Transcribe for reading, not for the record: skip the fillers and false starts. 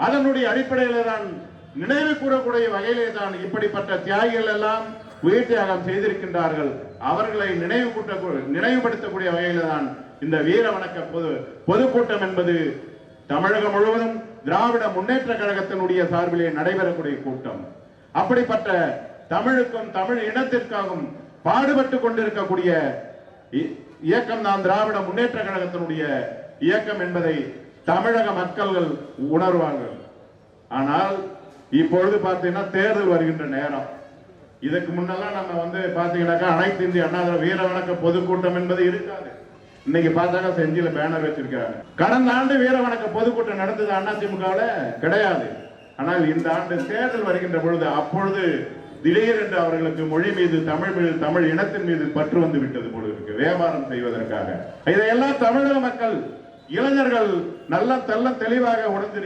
அதனுடைய அடிப்படையில் தான் நினைவு கூறக்கூடிய வகையிலே தான் இப்படிப்பட்ட தியாகிகள் எல்லாம் உயிர் தியாகம் செய்திருக்கின்றார்கள். அவர்களை நினைவுபடுத்தக்கூடிய வகையில் தான் இந்த வீர வணக்க பொதுக்கூட்டம் என்பது தமிழகம் முழுவதும் திராவிட முன்னேற்ற கழகத்தினுடைய சார்பிலே நடைபெறக்கூடிய கூட்டம். அப்படிப்பட்ட தமிழுக்கும் தமிழ் இனத்திற்காகவும் பாடுபட்டு கொண்டிருக்கக்கூடிய இயக்கம் தான் திராவிட முன்னேற்ற கழகத்தினுடைய இயக்கம் என்பதை தமிழக மக்கள்கள் உணர்வார்கள். ஆனால் இப்பொழுது பார்த்தீங்கன்னா தேர்தல் வருகின்ற நேரம். இதுக்கு முன்னெல்லாம் நம்ம பாத்தீங்கன்னாக்கா அனைத்து இந்திய அண்ணா திராவிட வீர வணக்க பொதுக்கூட்டம் என்பது இருக்காது. இன்னைக்கு பார்த்தாக்கா செஞ்சில பேனர் வச்சிருக்காங்க. கடந்த ஆண்டு வீர வணக்க பொதுக்கூட்டம் நடந்தது அதிமுகவுல கிடையாது. ஆனால் இந்த ஆண்டு தேர்தல் வருகின்ற பொழுது அப்பொழுது திடீரென்று அவர்களுக்கு மொழி மீது தமிழ் இனத்தின் மீது பற்று வந்து விட்டது போல இருக்கு, வியாபாரம் செய்வதற்காக. இதையெல்லாம் தமிழக மக்கள் இளைஞர்கள் நல்ல தெளிவாக உணர்ந்திருக்கிறார்கள்.